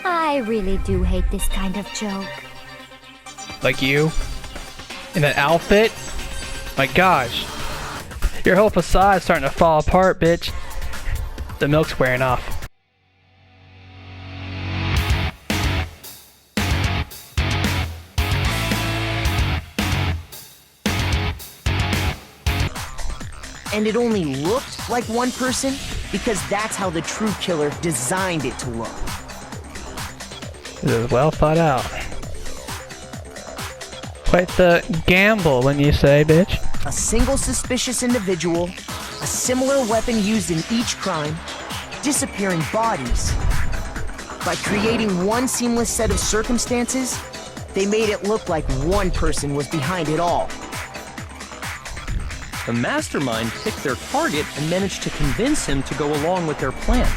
I really do hate this kind of joke. Like you? In that outfit? My gosh. Your whole facade's starting to fall apart, bitch. The milk's wearing off. And it only looked like one person because that's how the true killer designed it to look. This is well thought out. Quite the gamble, when you say, bitch. A single suspicious individual, a similar weapon used in each crime, disappearing bodies. By creating one seamless set of circumstances, they made it look like one person was behind it all. The mastermind picked their target and managed to convince him to go along with their plan.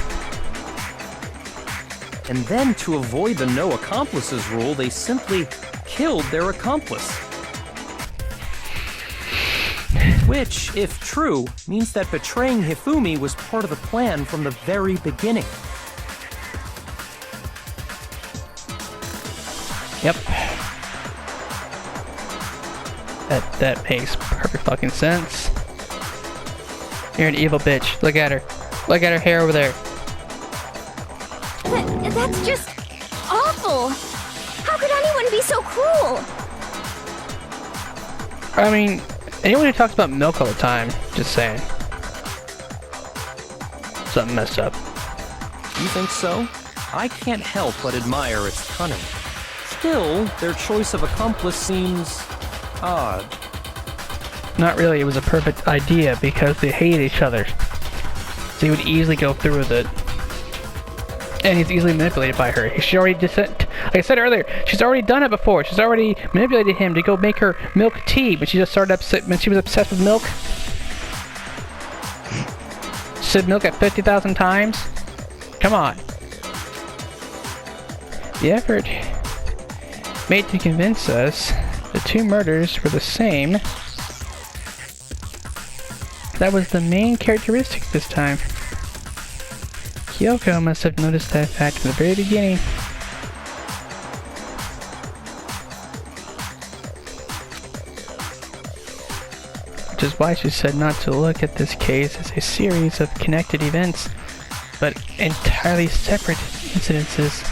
And then, to avoid the no accomplices rule, they simply killed their accomplice. Which, if true, means that betraying Hifumi was part of the plan from the very beginning. Yep. That makes perfect fucking sense. You're an evil bitch. Look at her. Look at her hair over there. That's just awful. How could anyone be so cruel? I mean, anyone who talks about milk all the time, just saying. Something messed up. You think so? I can't help but admire its cunning. Still, their choice of accomplice seems odd. Not really, it was a perfect idea because they hate each other. So he would easily go through with it. And he's easily manipulated by her. She already like I said earlier, she's already done it before. She's already manipulated him to go make her milk tea when she just started when she was obsessed with milk. Said milk at 50,000 times. Come on. The effort made to convince us the two murders were the same. That was the main characteristic this time. Kyoko must have noticed that fact from the very beginning. Which is why she said not to look at this case as a series of connected events, but entirely separate incidences.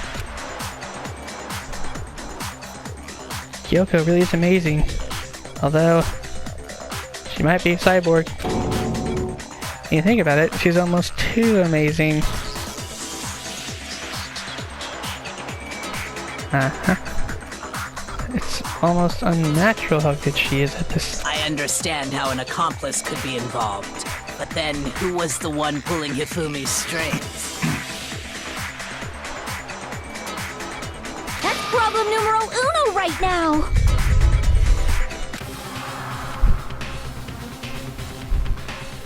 Kyoko really is amazing, although she might be a cyborg. When you think about it, she's almost too amazing. It's almost unnatural how good she is at this. I understand how an accomplice could be involved, but then who was the one pulling Hifumi's strings? That's problem numero uno right now.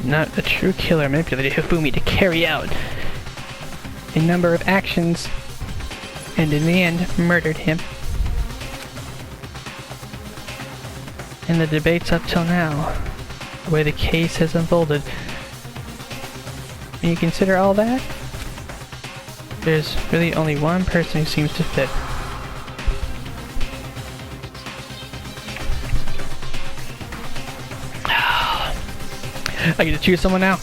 Not a true killer manipulated Hifumi to carry out a number of actions, and in the end, murdered him. In the debates up till now, the way the case has unfolded, when you consider all that, there's really only one person who seems to fit. I get to choose someone now.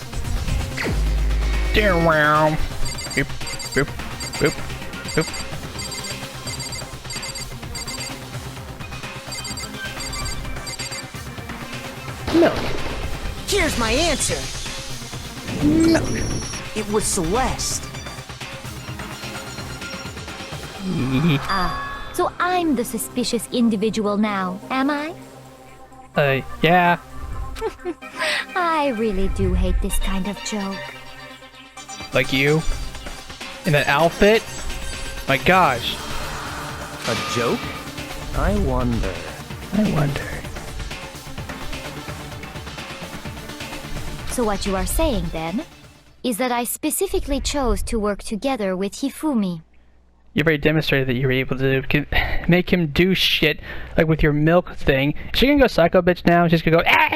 Dear wow. Boop, boop, boop, boop. Milk. Here's my answer. Milk. It was Celeste. Ah, so I'm the suspicious individual now, am I? Yeah. I really do hate this kind of joke. Like you? In that outfit? My gosh. A joke? I wonder. So what you are saying then, is that I specifically chose to work together with Hifumi. You've already demonstrated that you were able to make him do shit, like with your milk thing. Is she gonna go psycho bitch now? She's gonna go, ah.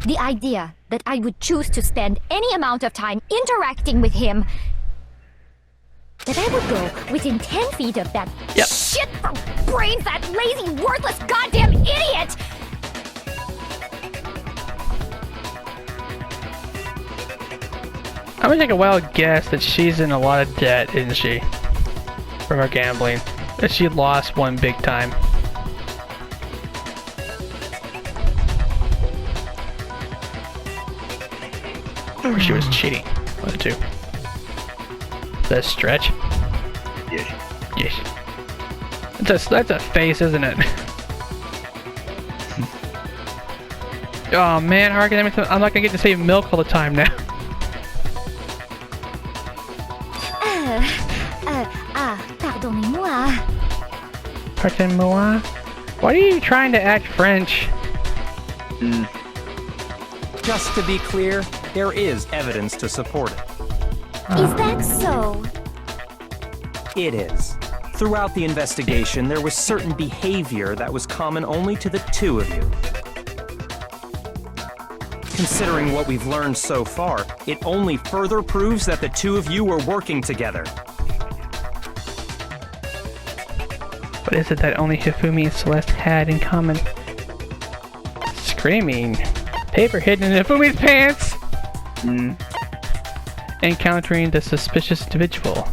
The idea that I would choose to spend any amount of time interacting with him that I would go within 10 feet of that Yep. shit for brains, that lazy, worthless goddamn idiot! I'm gonna take a wild guess that she's in a lot of debt, isn't she? From her gambling. That she lost one big time. Or she was cheating. One of the two. That stretch? Yes. Yes. That's a face, isn't it? Oh man, Harkin, I'm not gonna get to save milk all the time now. Pardonnez-moi. Pardon-moi? Why are you trying to act French? Just to be clear, there is evidence to support it. Is that so? It is. Throughout the investigation, there was certain behavior that was common only to the two of you. Considering what we've learned so far, it only further proves that the two of you were working together. What is it that only Hifumi and Celeste had in common? Screaming. Paper hidden in Hifumi's pants! Encountering the suspicious individual.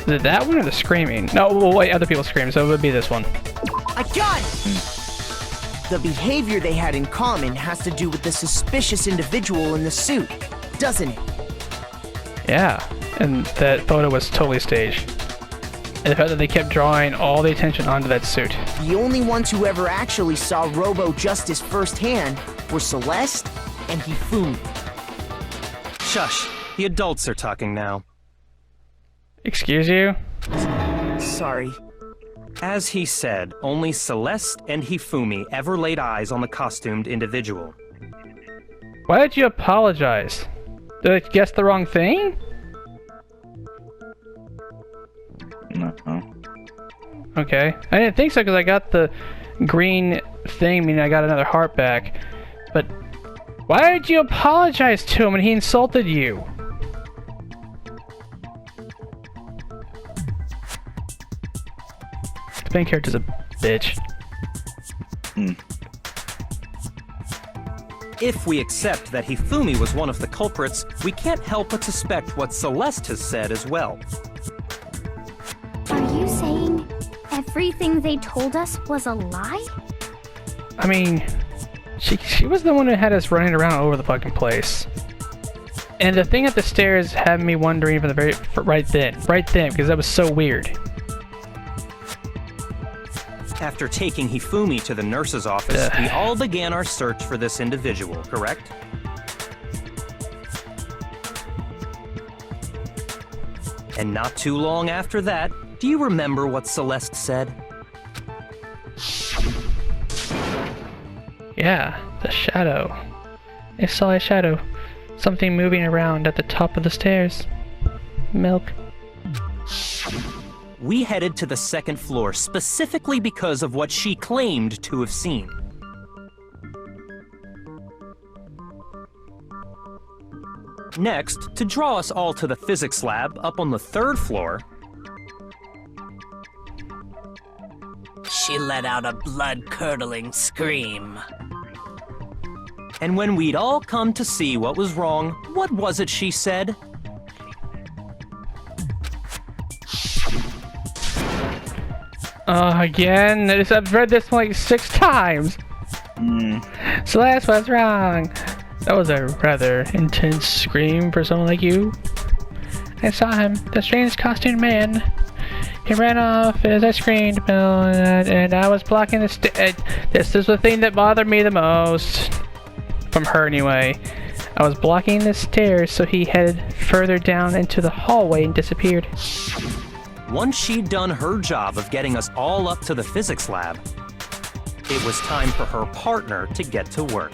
Is it that one or the screaming? No, well, wait, other people scream, so it would be this one. I got it! The behavior they had in common has to do with the suspicious individual in the suit, doesn't it? Yeah, and that photo was totally staged. And the fact that they kept drawing all the attention onto that suit. The only ones who ever actually saw Robo-Justice firsthand were Celeste and Hifumi. Shush, the adults are talking now. Excuse you? Sorry. As he said, only Celeste and Hifumi ever laid eyes on the costumed individual. Why did you apologize? Did I guess the wrong thing? No. Okay. I didn't think so because I got the green thing, meaning I got another heart back. But why did you apologize to him when he insulted you? The main character's a bitch. If we accept that Hifumi was one of the culprits, we can't help but suspect what Celeste has said as well. Are you saying everything they told us was a lie? I mean, she was the one who had us running around all over the fucking place. And the thing at the stairs had me wondering from the right then, because that was so weird. After taking Hifumi to the nurse's office, we all began our search for this individual, correct? And not too long after that, do you remember what Celeste said? Yeah, the shadow. I saw a shadow. Something moving around at the top of the stairs. Milk. We headed to the second floor specifically because of what she claimed to have seen. Next, to draw us all to the physics lab up on the third floor, She let out a blood-curdling scream. and when we'd all come to see what was wrong, what was it she said? Again? I've read this like 6 times. Celeste, what's wrong? That was a rather intense scream for someone like you. I saw him, the strange costumed man. He ran off as I screamed, and I was blocking the this is the thing that bothered me the most. From her, anyway. I was blocking the stairs, so he headed further down into the hallway and disappeared. Once she'd done her job of getting us all up to the physics lab, it was time for her partner to get to work.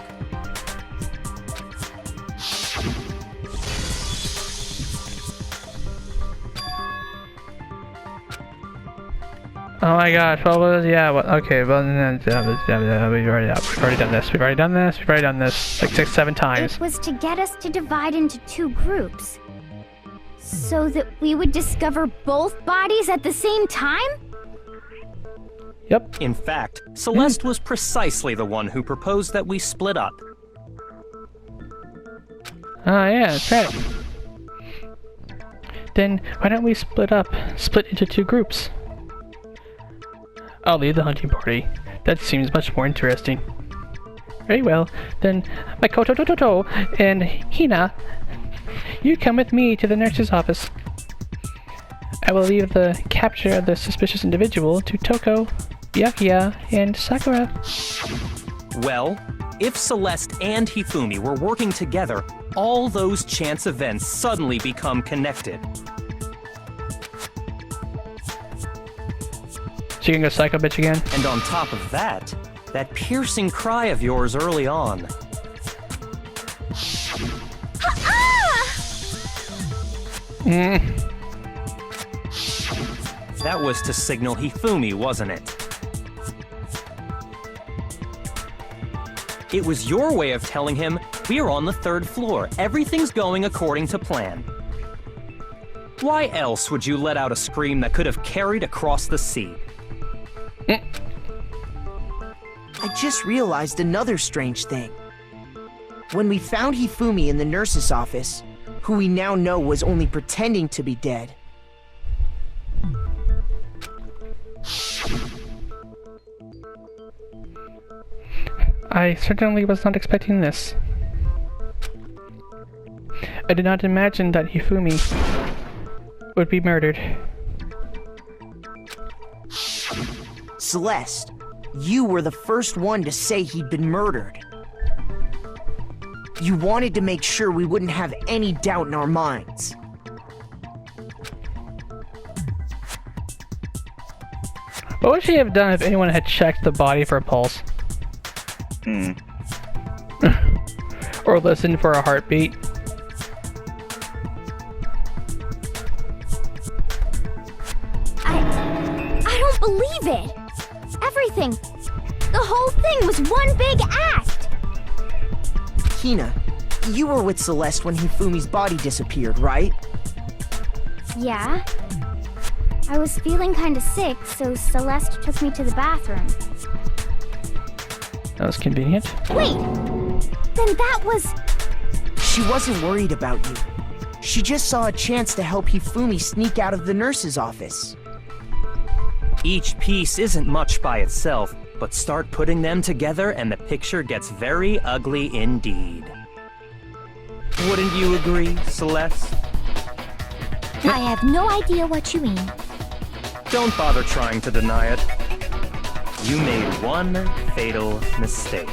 Oh my gosh, what was, yeah, what, okay, well, we've already done this, we've already done this, like 6-7 times. It was to get us to divide into 2 groups. So that we would discover both bodies at the same time? Yep. In fact, Celeste was precisely the one who proposed that we split up. Oh yeah, that's right. Then, why don't we split into 2 groups? I'll lead the hunting party. That seems much more interesting. Very well, then Makoto and Hina, you come with me to the nurse's office. I will leave the capture of the suspicious individual to Toko, Byakuya, and Sakura. Well, if Celeste and Hifumi were working together, all those chance events suddenly become connected. So you can go psycho bitch again? And on top of that, that piercing cry of yours early on. That was to signal Hifumi, wasn't it? It was your way of telling him, we are on the 3rd floor, everything's going according to plan. Why else would you let out a scream that could have carried across the sea? I just realized another strange thing. When we found Hifumi in the nurse's office, who we now know was only pretending to be dead, I certainly was not expecting this. I did not imagine that Hifumi would be murdered. Celeste, you were the first one to say he'd been murdered. You wanted to make sure we wouldn't have any doubt in our minds. What would she have done if anyone had checked the body for a pulse? Or listened for a heartbeat? I don't believe it! Everything, the whole thing was one big act! Hina, you were with Celeste when Hifumi's body disappeared, right? Yeah? I was feeling kinda sick, so Celeste took me to the bathroom. That was convenient. Wait! Then that was... She wasn't worried about you. She just saw a chance to help Hifumi sneak out of the nurse's office. Each piece isn't much by itself, but start putting them together and the picture gets very ugly indeed. Wouldn't you agree, Celeste? I have no idea what you mean. Don't bother trying to deny it. You made one fatal mistake.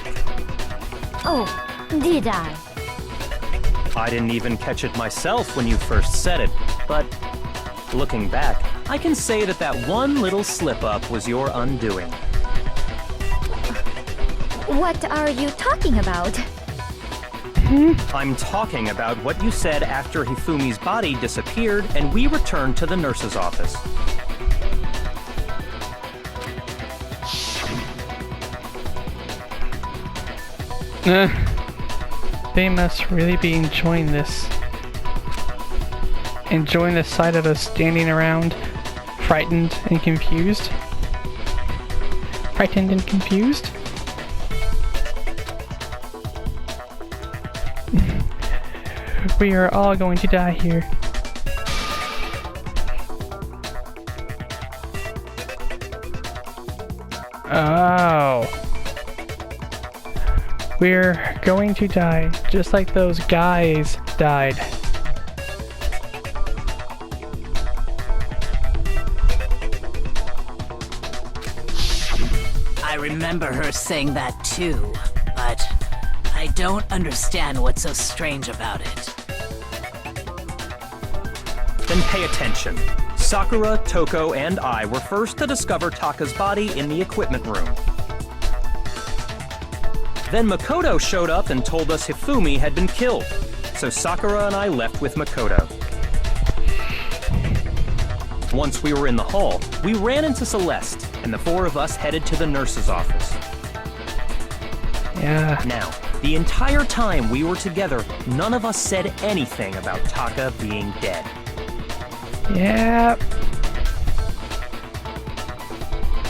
Oh, did I? I didn't even catch it myself when you first said it, but looking back, I can say that that one little slip-up was your undoing. What are you talking about? I'm talking about what you said after Hifumi's body disappeared and we returned to the nurse's office. They must really be enjoying this. Enjoying the sight of us standing around, frightened and confused. Frightened and confused? We are all going to die here. Oh. We're going to die, just like those guys died. I remember her saying that too, but I don't understand what's so strange about it. Then pay attention. Sakura, Toko, and I were first to discover Taka's body in the equipment room. Then Makoto showed up and told us Hifumi had been killed, so Sakura and I left with Makoto. Once we were in the hall, we ran into Celeste, and the four of us headed to the nurse's office. Yeah. Now, the entire time we were together, none of us said anything about Taka being dead. Yeah.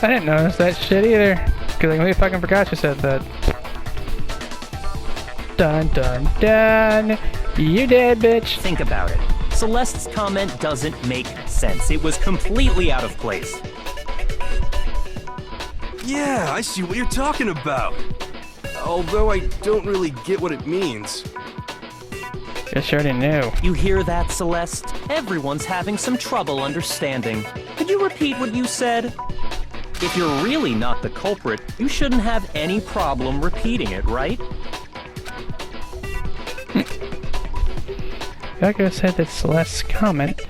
I didn't notice that shit either. Cause I completely fucking forgot you said that. Dun dun dun. You dead, bitch. Think about it. Celeste's comment doesn't make sense. It was completely out of place. Yeah, I see what you're talking about. Although I don't really get what it means. Guess you already knew. You hear that, Celeste? Everyone's having some trouble understanding. Could you repeat what you said? If you're really not the culprit, you shouldn't have any problem repeating it, right? Yoko said that Celeste's comment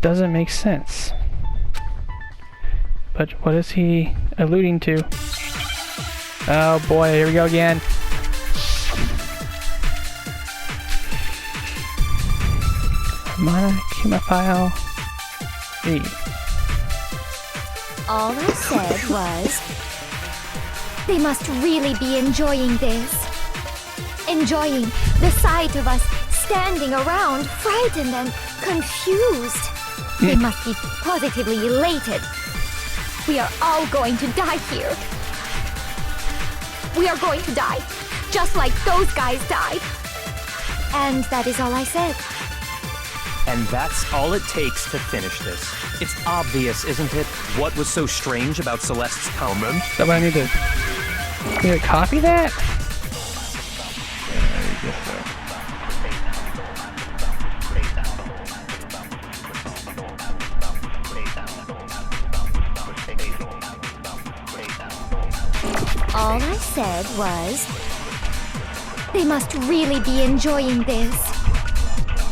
doesn't make sense. But what is he alluding to? Oh boy, here we go again. Monochemophile B. All I said was, they must really be enjoying this. Enjoying the sight of us standing around, frightened and confused. They must be positively elated. We are all going to die here. We are going to die, just like those guys died. And that is all I said. And that's all it takes to finish this. It's obvious, isn't it? What was so strange about Celeste's comment? Is that what I need to copy that? All I said was, they must really be enjoying this.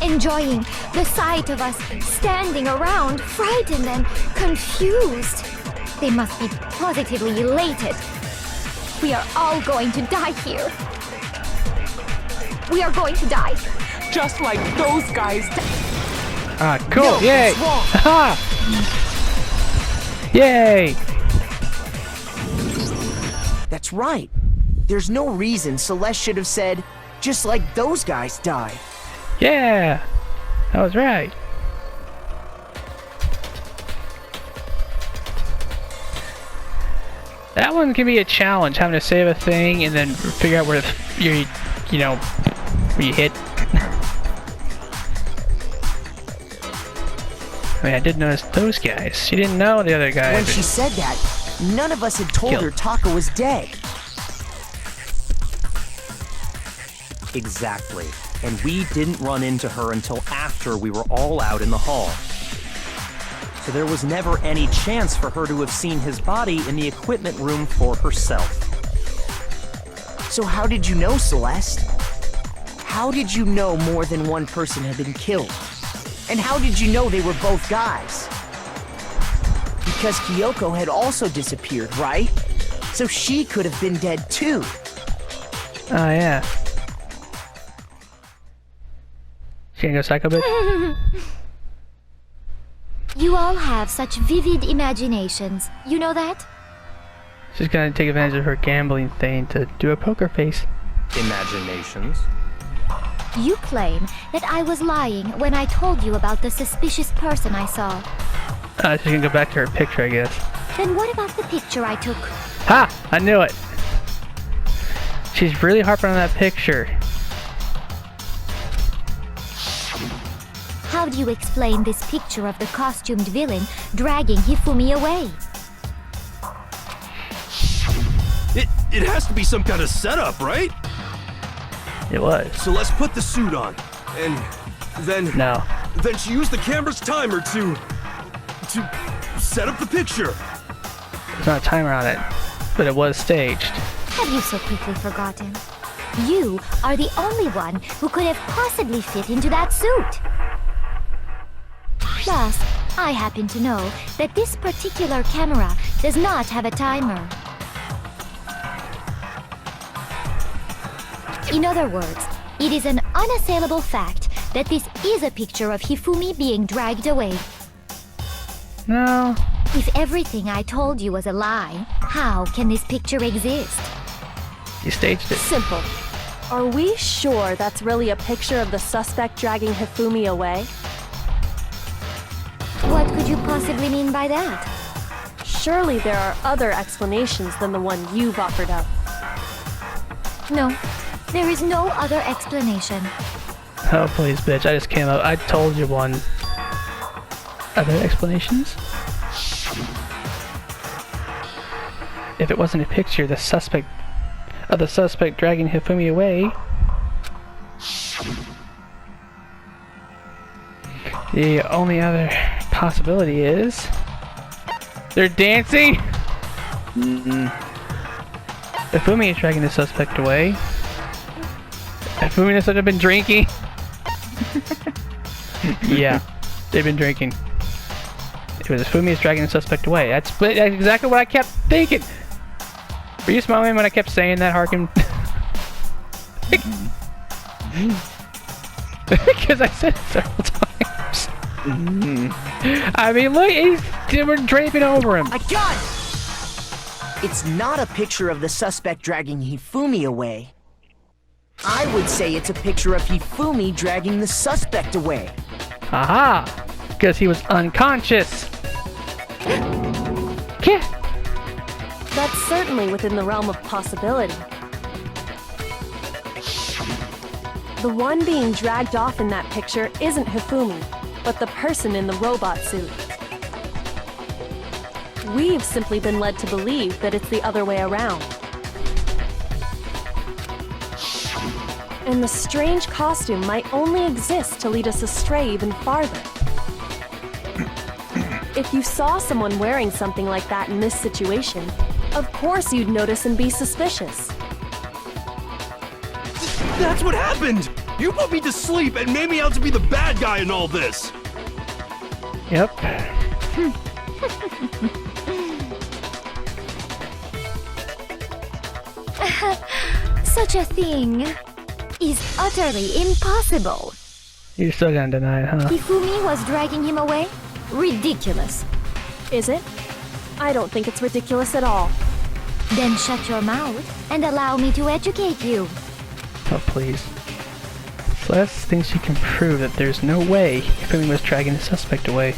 Enjoying the sight of us standing around, frightened and confused. They must be positively elated. We are all going to die here. We are going to die, just like those guys died. Ah, cool! No, Yay! that's wrong. Ha! Yay! That's right. There's no reason Celeste should have said, just like those guys died. Yeah! That was right. That one can be a challenge, having to save a thing and then figure out where you where you hit. I mean, I did notice those guys. She didn't know the other guys. When she said that, none of us had told her Taka was dead. Exactly. And we didn't run into her until after we were all out in the hall. So there was never any chance for her to have seen his body in the equipment room for herself. So how did you know, Celeste? How did you know more than one person had been killed? And how did you know they were both guys? Because Kyoko had also disappeared, right? So she could have been dead too. Oh, yeah. She gonna go psycho bitch? You all have such vivid imaginations. You know that? She's gonna take advantage of her gambling thing to do a poker face. Imaginations? You claim that I was lying when I told you about the suspicious person I saw. She's gonna go back to her picture, I guess. Then what about the picture I took? Ha! I knew it! She's really harping on that picture. How do you explain this picture of the costumed villain dragging Hifumi away? It has to be some kind of setup, right? It was. So let's put the suit on. And then... No. Then she used the camera's timer to set up the picture. There's not a timer on it, but it was staged. Have you so quickly forgotten? You are the only one who could have possibly fit into that suit. Plus, I happen to know that this particular camera does not have a timer. In other words, it is an unassailable fact that this is a picture of Hifumi being dragged away. No. If everything I told you was a lie, how can this picture exist? You staged it. Simple. Are we sure that's really a picture of the suspect dragging Hifumi away? What could you possibly mean by that? Surely there are other explanations than the one you've offered up. No, there is no other explanation. Oh, please, bitch. I just came up. I told you one. Other explanations? If it wasn't a picture, the suspect dragging Hifumi away. The only other possibility is they're dancing. Hifumi is dragging the suspect away. Hifumi must have been drinking. Yeah, they've been drinking. It was Hifumi is dragging the suspect away. That's exactly what I kept thinking. Were you smiling when I kept saying that, Harkin? Because I said it several times. I mean, look, we're draping over him. I got it! It's not a picture of the suspect dragging Hifumi away. I would say it's a picture of Hifumi dragging the suspect away. Aha! Because he was unconscious. Yeah. That's certainly within the realm of possibility. The one being dragged off in that picture isn't Hifumi, but the person in the robot suit. We've simply been led to believe that it's the other way around. And the strange costume might only exist to lead us astray even farther. If you saw someone wearing something like that in this situation, of course you'd notice and be suspicious. That's what happened! You put me to sleep and made me out to be the bad guy in all this! Yep. Such a thing is utterly impossible. You're still gonna deny it, huh? Hifumi was dragging him away? Ridiculous. Is it? I don't think it's ridiculous at all. Then shut your mouth and allow me to educate you. Oh, please. Celeste thinks she can prove that there's no way Hifumi was dragging the suspect away.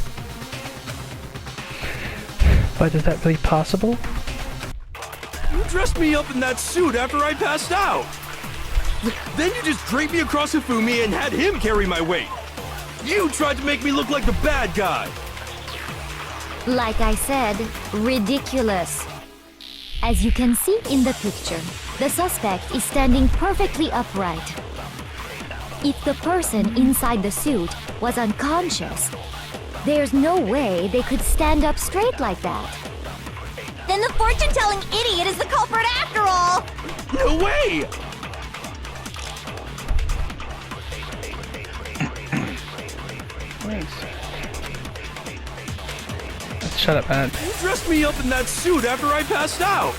But is that really possible? You dressed me up in that suit after I passed out! Then you just draped me across Hifumi and had him carry my weight! You tried to make me look like the bad guy! Like I said, ridiculous. As you can see in the picture, the suspect is standing perfectly upright. If the person inside the suit was unconscious, there's no way they could stand up straight like that. Then the fortune-telling idiot is the culprit after all! No way! Thanks. Shut up, man. You dressed me up in that suit after I passed out!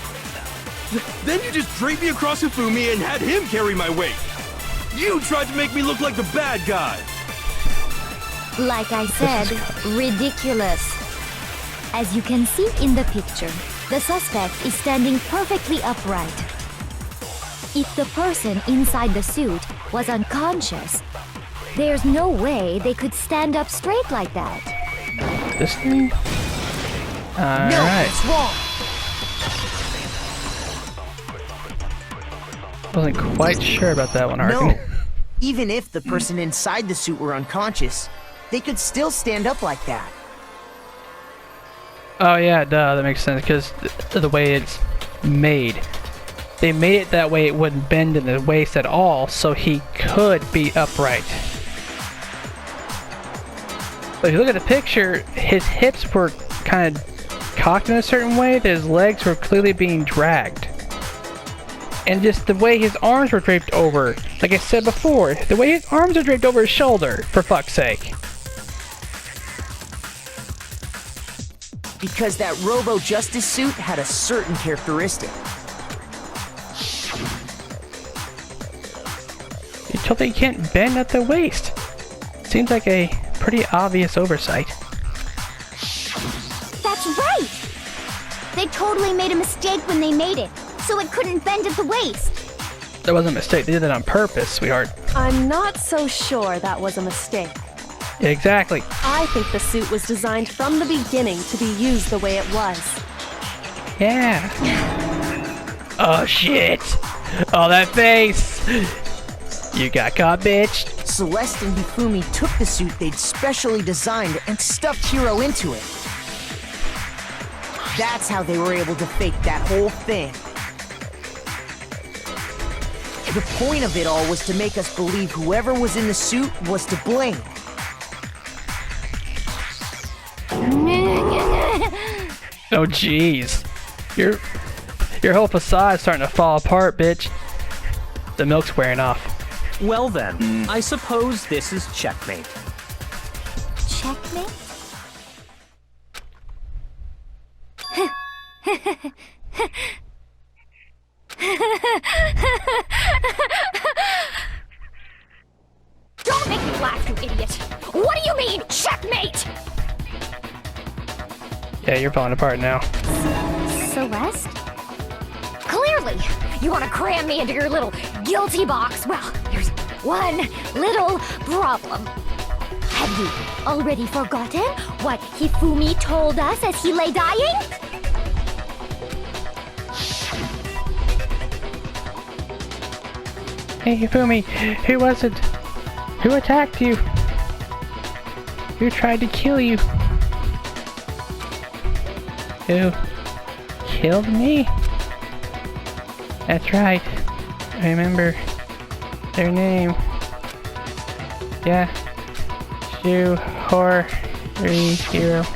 Then you just draped me across Hifumi and had him carry my weight! You tried to make me look like the bad guy! Like I said, ridiculous. As you can see in the picture, the suspect is standing perfectly upright. If the person inside the suit was unconscious, there's no way they could stand up straight like that. This thing? Alright. No, it's wrong. Wasn't quite sure about that one, Harkin. No. Even if the person inside the suit were unconscious, they could still stand up like that. Oh yeah, duh, that makes sense, because the way it's made. They made it that way it wouldn't bend in the waist at all, so he could be upright. But if you look at the picture, his hips were kind of cocked in a certain way, that his legs were clearly being dragged. And just the way his arms were draped over, like I said before, the way his arms are draped over his shoulder, for fuck's sake. Because that Robo Justice suit had a certain characteristic. You told me you can't bend at the waist. Seems like a pretty obvious oversight. They totally made a mistake when they made it, so it couldn't bend at the waist. That wasn't a mistake. They did that on purpose, sweetheart. I'm not so sure that was a mistake. Exactly. I think the suit was designed from the beginning to be used the way it was. Yeah. Oh, shit. Oh, that face. You got caught, bitch. Celeste and Hifumi took the suit they'd specially designed and stuffed Hiro into it. That's how they were able to fake that whole thing. The point of it all was to make us believe whoever was in the suit was to blame. Oh, jeez. Your whole facade's starting to fall apart, bitch. The milk's wearing off. Well then, I suppose this is checkmate. Checkmate? Don't make me laugh, you idiot! What do you mean, checkmate? Yeah, you're falling apart now. Celeste? Clearly, you want to cram me into your little guilty box. Well, there's one little problem. Have you already forgotten what Hifumi told us as he lay dying? Hey, Hifumi, who was it? Who attacked you? Who tried to kill you? Who killed me? That's right. I remember their name. Yeah. Hiro.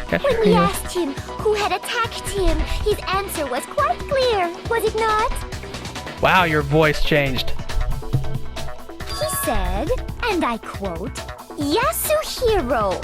That's When we Hiro. asked him who had attacked him, his answer was quite clear, was it not? Wow, your voice changed. He said, and I quote, Yasuhiro,